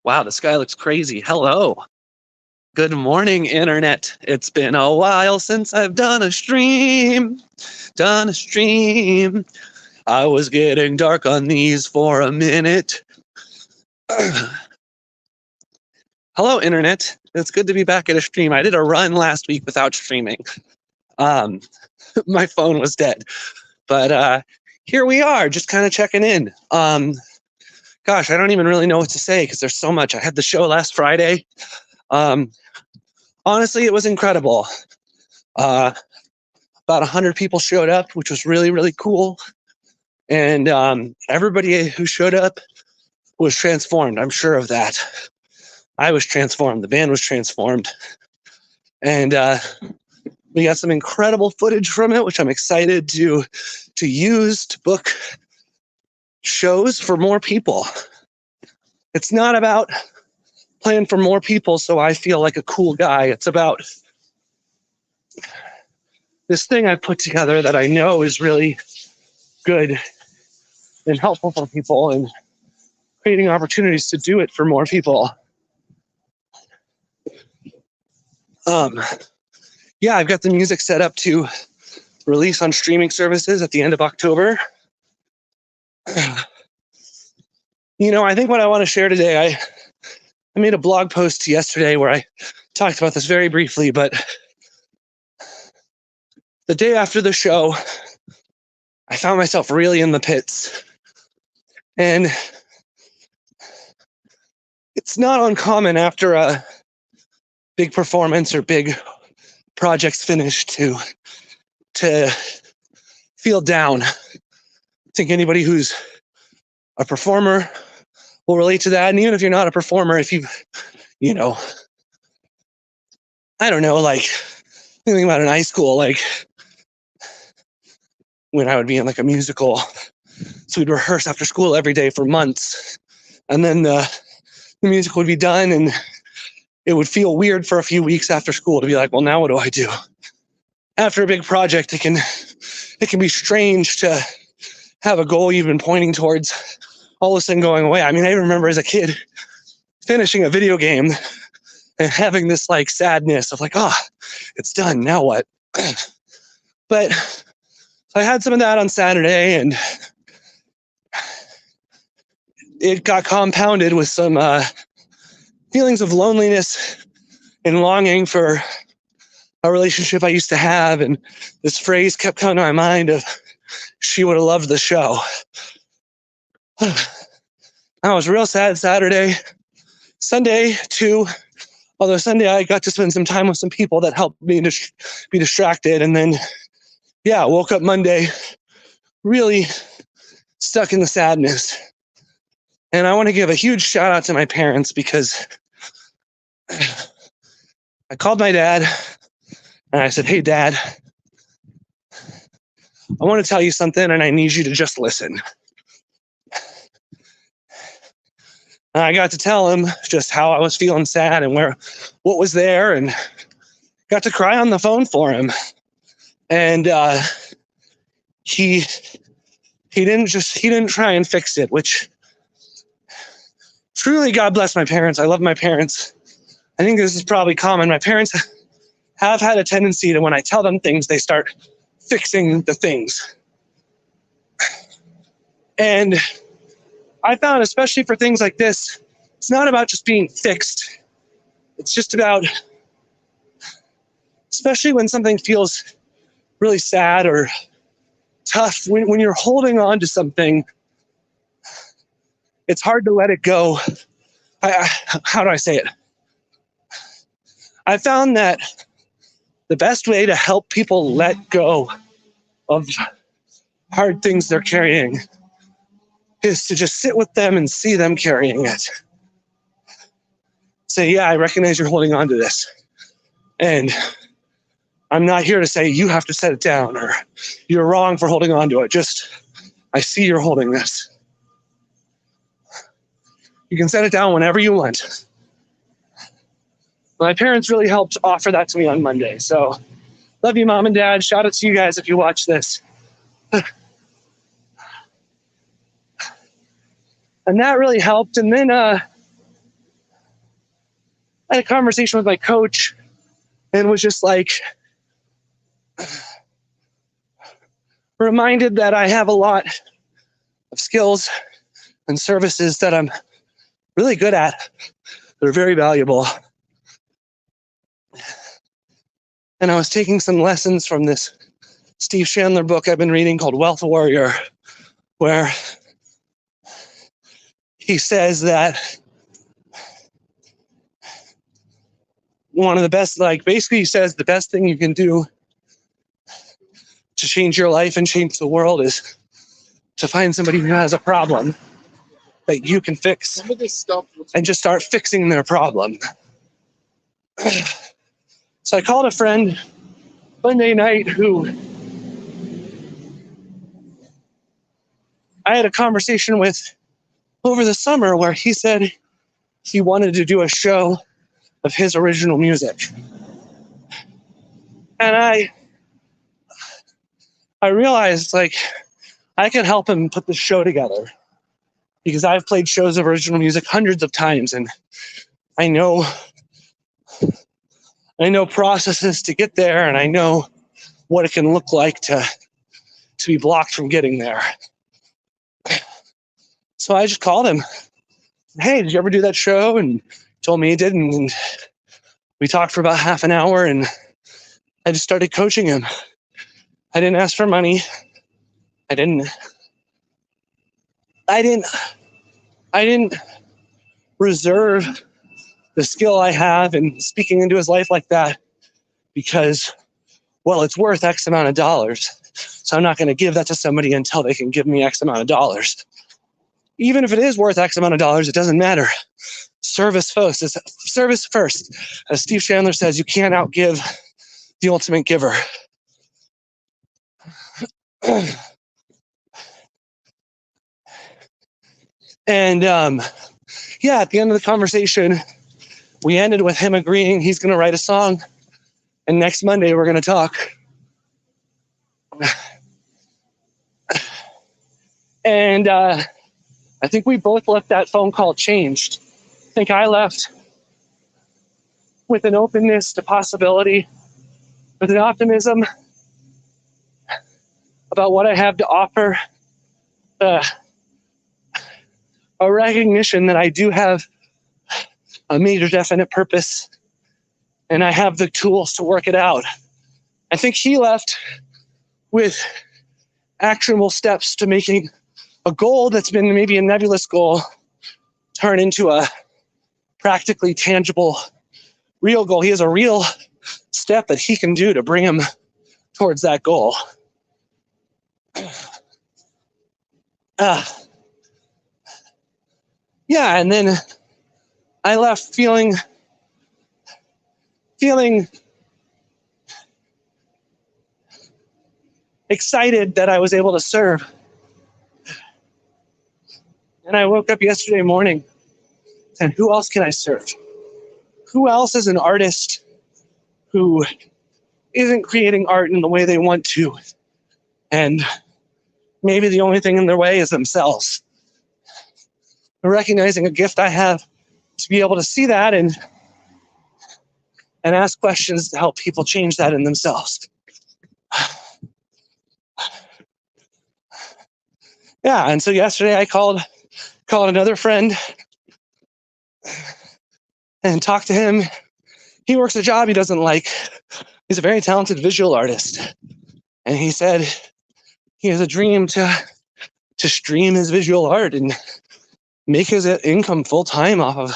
Wow, the sky looks crazy. Hello. Good morning, Internet. It's been a while since I've done a stream. Done a stream. I was getting dark on these for a minute. Hello, Internet. It's good to be back at a stream. I did a run last week without streaming. My phone was dead. But here we are, just kind of checking in. Gosh, I don't even really know what to say because there's so much. I had the show last Friday. Honestly, it was incredible. About 100 people showed up, which was really, really cool. And everybody who showed up was transformed. I'm sure of that. I was transformed. The band was transformed. And we got some incredible footage from it, which I'm excited to use to book shows for more people. It's not about playing for more people so I feel like a cool guy. It's about this thing I've put together that I know is really good and helpful for people and creating opportunities to do it for more people. Yeah, I've got the music set up to release on streaming services at the end of October. You know, I think what I want to share today, I made a blog post yesterday where I talked about this very briefly, but the day after the show, I found myself really in the pits. And it's not uncommon after a big performance or big projects finished to feel down. I think anybody who's a performer will relate to that. And even if you're not a performer, if you know, I don't know, like thinking about in high school, like when I would be in like a musical, so we'd rehearse after school every day for months. And then the musical would be done and it would feel weird for a few weeks after school to be like, well, now what do I do? After a big project, it can be strange to have a goal you've been pointing towards all of a sudden going away. I mean, I remember as a kid finishing a video game and having this like sadness of like, oh, it's done, now what? But I had some of that on Saturday and it got compounded with some feelings of loneliness and longing for a relationship I used to have. And this phrase kept coming to my mind of, she would have loved the show. I was real sad Saturday. Sunday too, although Sunday I got to spend some time with some people that helped me to be distracted. And then, yeah, woke up Monday really stuck in the sadness. And I want to give a huge shout out to my parents because I called my dad and I said, hey, Dad, I want to tell you something and I need you to just listen. And I got to tell him just how I was feeling sad and what was there, and got to cry on the phone for him. And he didn't try and fix it, which truly, God bless my parents. I love my parents. I think this is probably common. My parents have had a tendency to, when I tell them things, they start fixing the things. And I found, especially for things like this, it's not about just being fixed. It's just about, especially when something feels really sad or tough, when you're holding on to something, it's hard to let it go. How do I say it? I found that the best way to help people let go of hard things they're carrying is to just sit with them and see them carrying it. Say, yeah, I recognize you're holding on to this. And I'm not here to say you have to set it down or you're wrong for holding on to it. Just, I see you're holding this. You can set it down whenever you want. My parents really helped offer that to me on Monday. So love you, Mom and Dad. Shout out to you guys if you watch this. And that really helped. And then I had a conversation with my coach and was just like reminded that I have a lot of skills and services that I'm really good at. They're very valuable. And I was taking some lessons from this Steve Chandler book I've been reading called Wealth Warrior, where he says that one of the best, basically he says the best thing you can do to change your life and change the world is to find somebody who has a problem that you can fix Some of this stuff and just start fixing their problem. So I called a friend Monday night who I had a conversation with over the summer where he said he wanted to do a show of his original music. And I realized I could help him put this show together because I've played shows of original music hundreds of times, and I know processes to get there, and I know what it can look like to be blocked from getting there. So I just called him. Hey, did you ever do that show? And he told me he did, and we talked for about half an hour, and I just started coaching him. I didn't ask for money. I didn't reserve the skill I have in speaking into his life like that because, well, it's worth X amount of dollars. So I'm not going to give that to somebody until they can give me X amount of dollars. Even if it is worth X amount of dollars, it doesn't matter. Service first. Service first. As Steve Chandler says, you can't outgive the ultimate giver. And at the end of the conversation, we ended with him agreeing he's going to write a song, and next Monday we're going to talk. And I think we both left that phone call changed. I think I left with an openness to possibility, with an optimism about what I have to offer, a recognition that I do have a major definite purpose and I have the tools to work it out. I think he left with actionable steps to making a goal that's been maybe a nebulous goal turn into a practically tangible, real goal. He has a real step that he can do to bring him towards that goal. And then I left feeling excited that I was able to serve. And I woke up yesterday morning and who else can I serve? Who else is an artist who isn't creating art in the way they want to? And maybe the only thing in their way is themselves. Recognizing a gift I have to be able to see that and ask questions to help people change that in themselves. And so yesterday I called another friend and talked to him. He works a job he doesn't like. He's a very talented visual artist. And he said he has a dream to stream his visual art and make his income full-time off of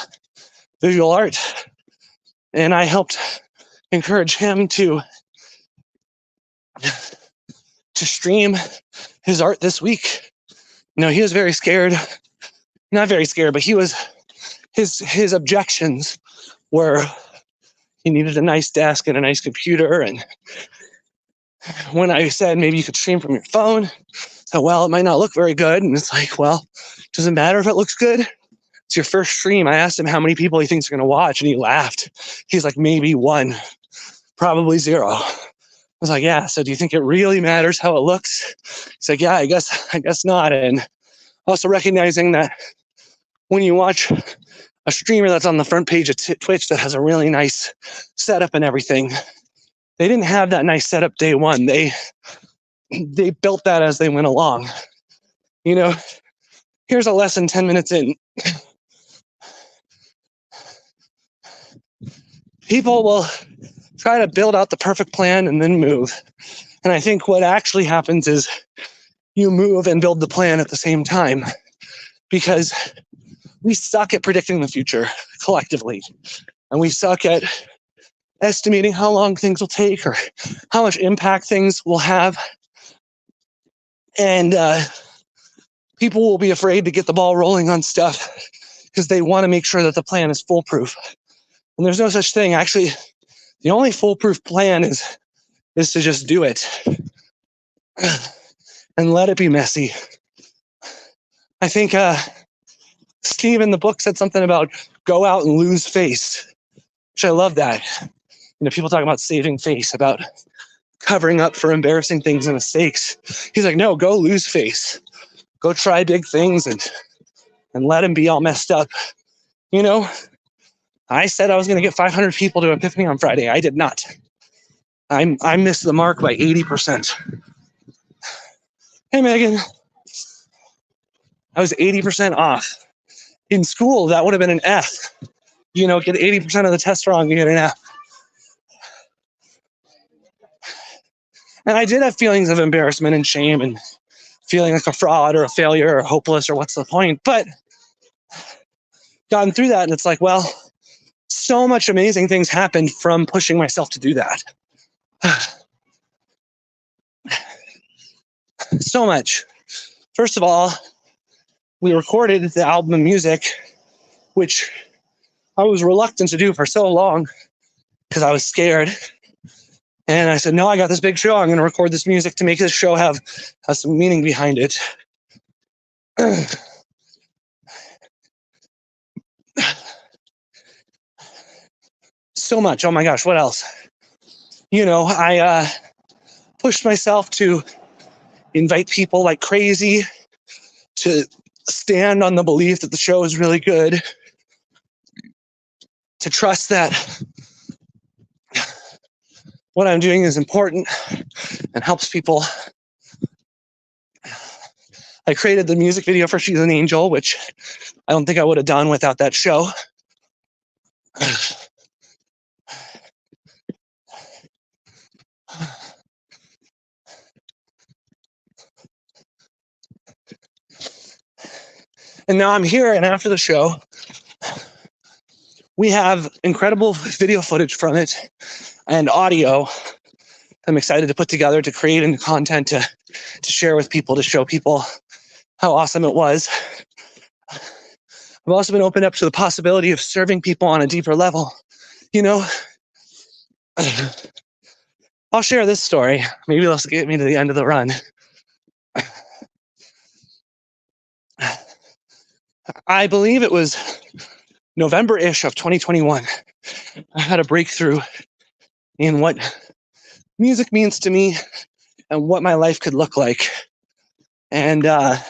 visual art. And I helped encourage him to stream his art this week. He was very scared. Not very scared, but his objections were he needed a nice desk and a nice computer. And when I said maybe you could stream from your phone, so well, it might not look very good. And it's like, well, it doesn't matter if it looks good. It's your first stream. I asked him how many people he thinks are going to watch, and he laughed. He's like, maybe one, probably zero. I was like, yeah, so do you think it really matters how it looks? He's like, yeah, I guess not. And also recognizing that when you watch a streamer that's on the front page of Twitch that has a really nice setup and everything. They didn't have that nice setup day one. They built that as they went along. You know, here's a lesson 10 minutes in. People will try to build out the perfect plan and then move. And I think what actually happens is you move and build the plan at the same time, because we suck at predicting the future collectively. And we suck at estimating how long things will take or how much impact things will have. And people will be afraid to get the ball rolling on stuff because they want to make sure that the plan is foolproof. And there's no such thing. Actually, the only foolproof plan is to just do it and let it be messy. I think Steve in the book said something about go out and lose face, which I love that. You know, people talk about saving face, about covering up for embarrassing things and mistakes. He's like, no, go lose face. Go try big things and let them be all messed up. You know, I said I was going to get 500 people to Epiphany on Friday. I did not. I missed the mark by 80%. Hey, Megan. I was 80% off. In school, that would have been an F. You know, get 80% of the test wrong, you get an F. And I did have feelings of embarrassment and shame and feeling like a fraud or a failure or hopeless or what's the point. But gotten through that, and it's like, well, so much amazing things happened from pushing myself to do that. So much. First of all, we recorded the album of music, which I was reluctant to do for so long because I was scared. And I said, no, I got this big show. I'm going to record this music to make this show have some meaning behind it. So much. Oh my gosh, what else? You know, I pushed myself to invite people like crazy, to stand on the belief that the show is really good, to trust that what I'm doing is important and helps people. I created the music video for She's an Angel, which I don't think I would have done without that show. And now I'm here, and after the show, we have incredible video footage from it and audio I'm excited to put together to create into content to share with people, to show people how awesome it was. I've also been opened up to the possibility of serving people on a deeper level. You know, I'll share this story. Maybe it'll get me to the end of the run. I believe it was November-ish of 2021. I had a breakthrough in what music means to me and what my life could look like. And I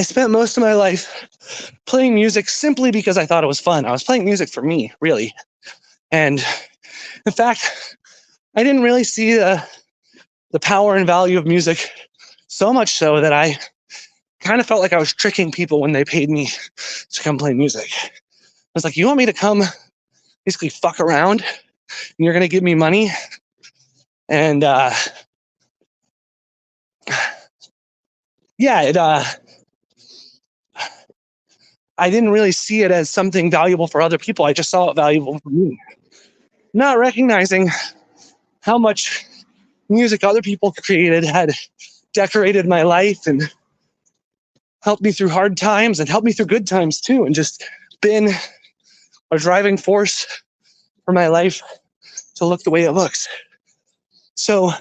spent most of my life playing music simply because I thought it was fun. I was playing music for me, really. And in fact, I didn't really see the power and value of music, so much so that I kind of felt like I was tricking people when they paid me to come play music. I was like, you want me to come basically fuck around and you're going to give me money? And yeah, I didn't really see it as something valuable for other people. I just saw it valuable for me. Not recognizing how much music other people created had decorated my life and helped me through hard times and helped me through good times too, and just been a driving force for my life to look the way it looks. So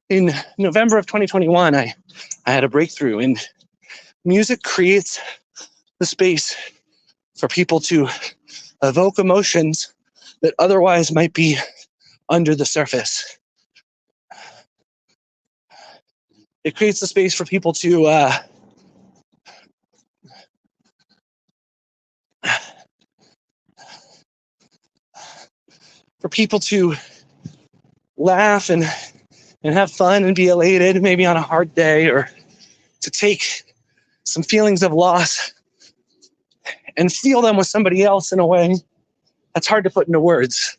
in November of 2021, I had a breakthrough, and music creates the space for people to evoke emotions that otherwise might be under the surface. It creates the space for people to for people to laugh and have fun and be elated, maybe on a hard day, or to take some feelings of loss and feel them with somebody else in a way that's hard to put into words.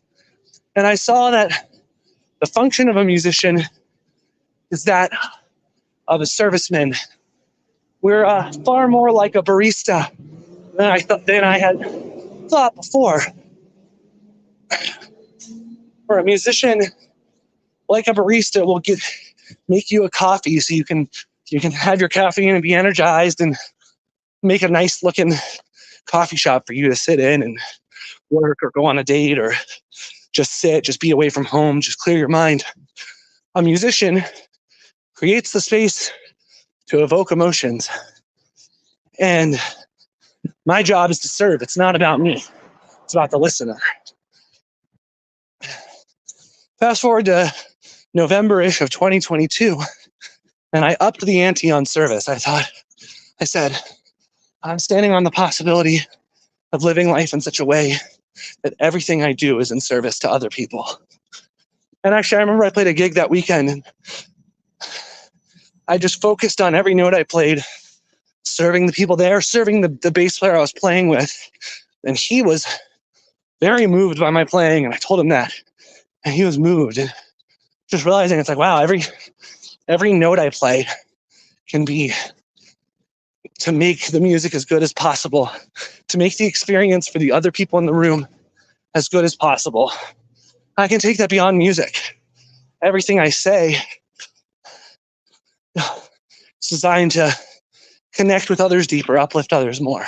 And I saw that the function of a musician is that of a serviceman. We're far more like a barista than I had thought before. For a musician, like a barista, will make you a coffee so you can have your caffeine and be energized, and make a nice looking coffee shop for you to sit in and work or go on a date, or just sit, just be away from home, just clear your mind. A musician creates the space to evoke emotions. And my job is to serve. It's not about me. It's about the listener. Fast forward to November-ish of 2022, and I upped the ante on service. I said, I'm standing on the possibility of living life in such a way that everything I do is in service to other people. And actually, I remember I played a gig that weekend, and I just focused on every note I played, serving the people there, serving the bass player I was playing with. And he was very moved by my playing, and I told him that. And he was moved. And just realizing it's like, wow, every note I play can be to make the music as good as possible, to make the experience for the other people in the room as good as possible. I can take that beyond music. Everything I say is designed to connect with others deeper, uplift others more.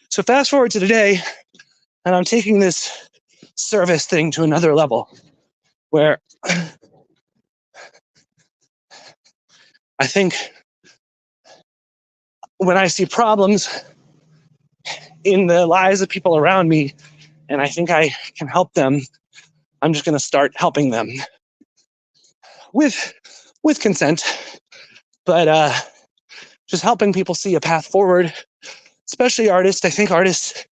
So fast forward to today, and I'm taking this service thing to another level, where I think when I see problems in the lives of people around me, and I think I can help them, I'm just going to start helping them with consent, but just helping people see a path forward, especially artists. I think artists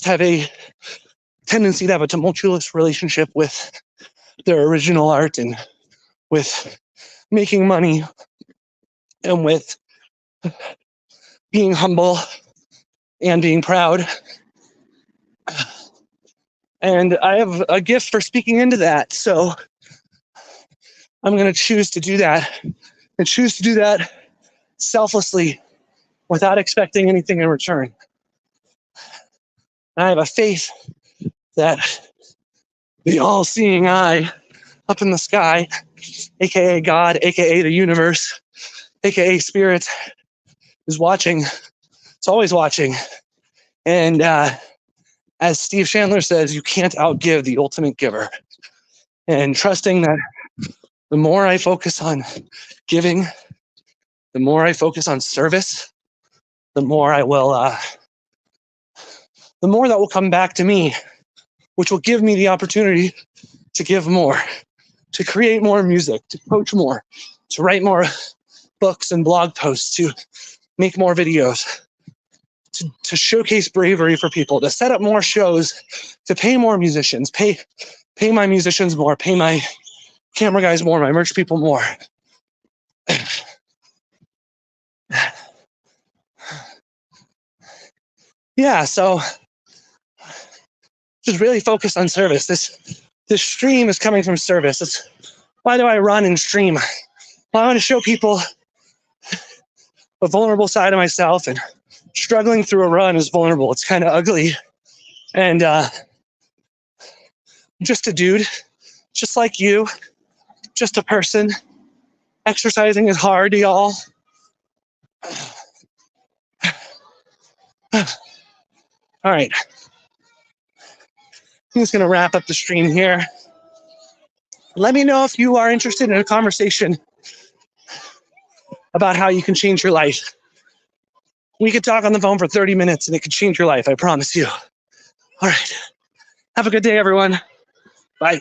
have a tendency to have a tumultuous relationship with their original art, and with making money, and with being humble and being proud. And I have a gift for speaking into that. So I'm going to choose to do that, and choose to do that selflessly, without expecting anything in return. I have a faith that the all-seeing eye up in the sky, aka God, aka the universe, aka spirit, is watching. It's always watching. And as Steve Chandler says, you can't outgive the ultimate giver. And trusting that the more I focus on giving, the more I focus on service, the more I will, the more that will come back to me, which will give me the opportunity to give more, to create more music, to coach more, to write more books and blog posts, to make more videos, to showcase bravery for people, to set up more shows, to pay more musicians, pay my musicians more, pay my camera guys more, my merch people more. Yeah, so just really focus on service. This stream is coming from service. Why do I run and stream? Well, I want to show people a vulnerable side of myself, and struggling through a run is vulnerable. It's kind of ugly. And just a dude, just like you, just a person. Exercising is hard, y'all. All right. I'm just going to wrap up the stream here. Let me know if you are interested in a conversation about how you can change your life. We could talk on the phone for 30 minutes and it could change your life, I promise you. All right. Have a good day, everyone. Bye.